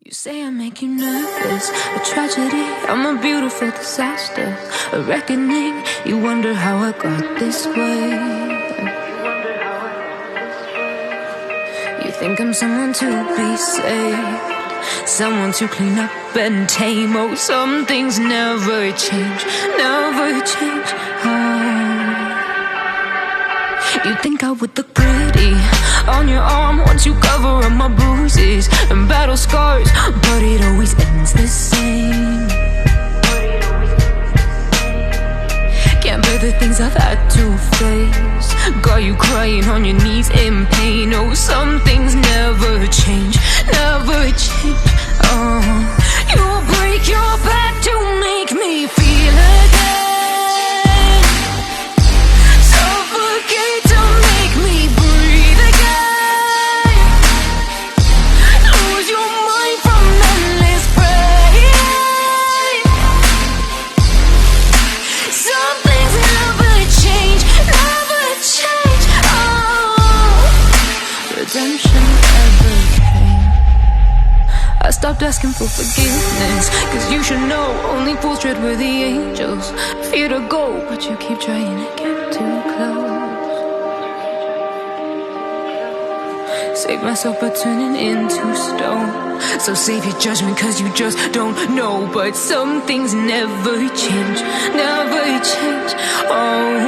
You say I make you nervous, a tragedy, I'm a beautiful disaster, a reckoning, you wonder how I got this way. You think I'm someone to be saved, someone to clean up and tame. Oh, some things never change, never change. You think I would look pretty on your arm once you cover up my bruises and battle scars, but it always ends the same. Can't bear the things I've had to face, got you crying on your knees in pain. Oh, some things never change, never change. You'll break your back to make me feel again, suffocate to make me breathe again, lose your mind from endless pain. Some things never change, never change. Oh, redemption never came. I stopped asking for forgiveness, cause you should know only fools tread where the angels fear to go, but you keep trying to get too close. Save myself by turning into stone, so save your judgment cause you just don't know. But some things never change, never change. Oh,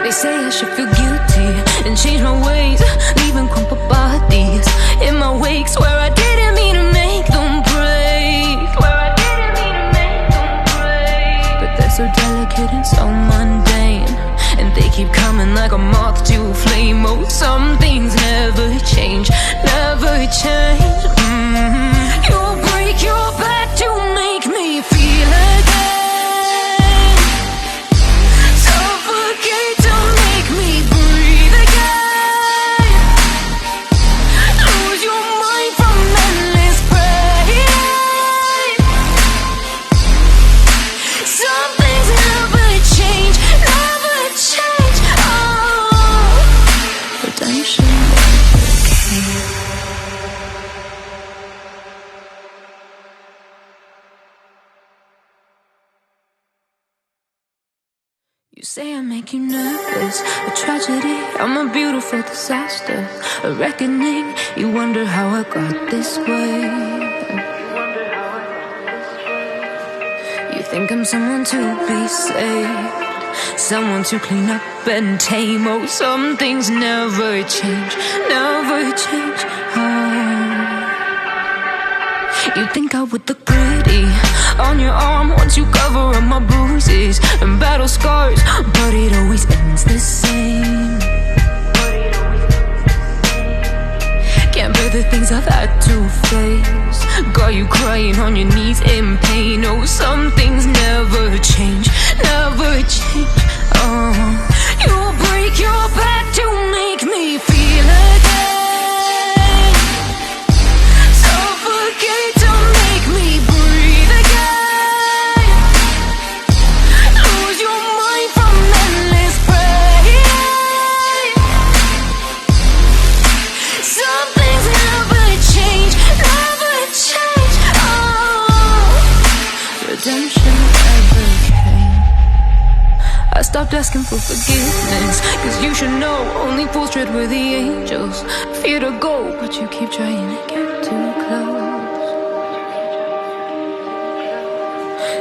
they say I should feel guilty and change my ways, leaving crumpled bodies in my wake. Swear I didn't mean to make them break, swear I didn't mean to make them break. But they're so delicate and so mundane, and they keep coming like a moth to a flame. Oh, some things never change, never change. You'll break your back to make me feel again, suffocate to make me breathe again, lose your mind from endless pain. Some things never change, never change. Oh, redemption never came. You say I make you nervous, a tragedy, I'm a beautiful disaster, a reckoning, you wonder how I got this way. You think I'm someone to be saved, someone to clean up and tame. Oh, some things never change, never change. You think I would look pretty on your arm once you cover up my bruises and battle scars, but it always ends the same. Can't bear the things I've had to face, got you crying on your knees in pain. Oh, some things never change, never change. You'll break your back to make me feel again, suffocate to make me breathe again, lose your mind from endless pain. Some things never change, never change. Oh, redemption never came. I stopped asking for forgiveness, cause you should know only fools tread where the angels fear to go, but you keep trying to get too close.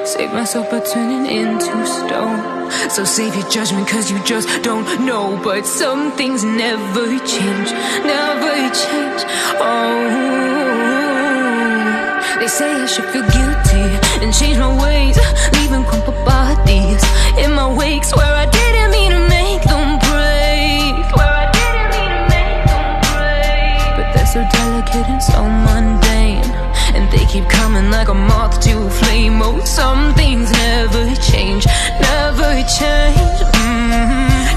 Save myself by turning into stone, so save your judgment cause you just don't know. But some things never change, never change. Oh, they say I should feel guilty and change my ways, leaving crumpled bodies in my wake. Swear I didn't mean to make them break, swear I didn't mean to make them break. But they're so delicate and so mundane, and they keep coming like a moth to a flame. Oh, some things never change, never change.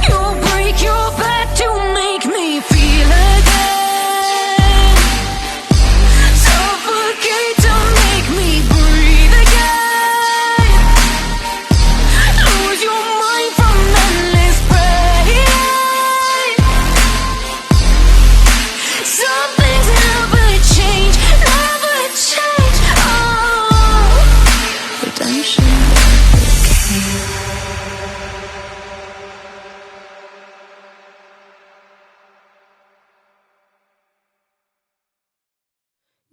You'll break your back to make me feel again, suffocate to make me breathe again, lose your mind from endless pain. Some things never change,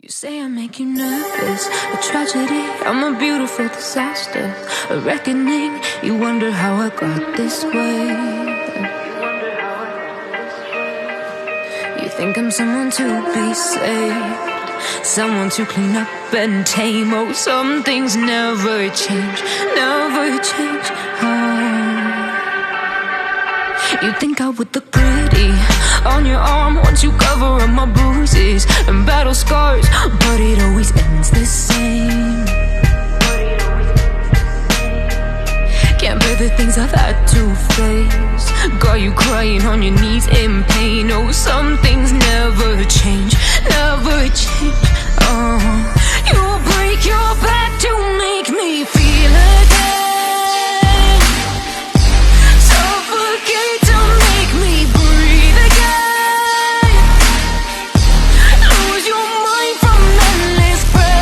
You say I make you nervous, a tragedy, I'm a beautiful disaster, a reckoning, you wonder how I got this way. You think I'm someone to be saved, someone to clean up and tame. Oh, some things never change, never change. You think I would look pretty on your arm once you cover up my bruises and battle scars, but it always ends the same. Can't bear the things I've had to face, got you crying on your knees in pain. Oh, some things never change, never change. You'll break your back to make me feel again, suffocate to make me breathe again, lose your mind from endless pain.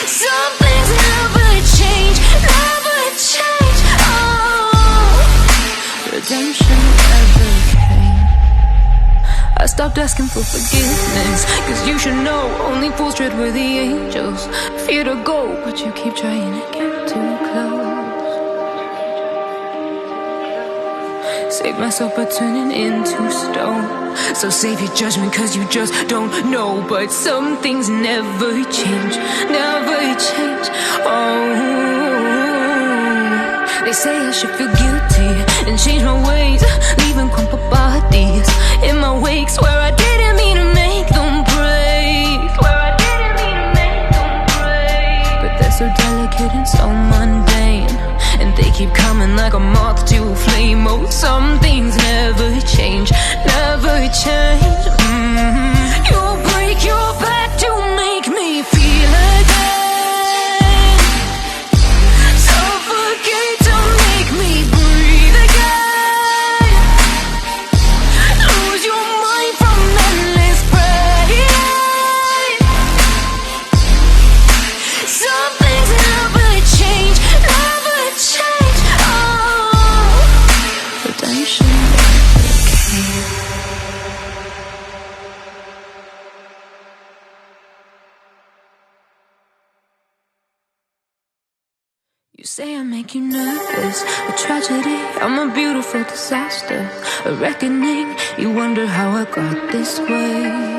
Some things never change, never change. Redemption never came. I stopped asking for forgiveness, cause you should know only fools tread where the angels fear to go, but you keep trying to get too close. Save myself by turning into stone, so save your judgment cause you just don't know. But some things never change, never change. They say I should feel guilty and change my ways, leaving crumpled bodies in my wake. Swear I didn't mean to make them break, swear I didn't mean to make them break. But they're so delicate and so mundane, and they keep coming like a moth to a flame. Oh, some things never change, never change. You'll break your back to make me feel again, suffocate to make me breathe again, lose your mind from endless pain. Some things never change, never change. Redemption never came. You say I make you nervous, a tragedy, I'm a beautiful disaster, a reckoning, you wonder how I got this way.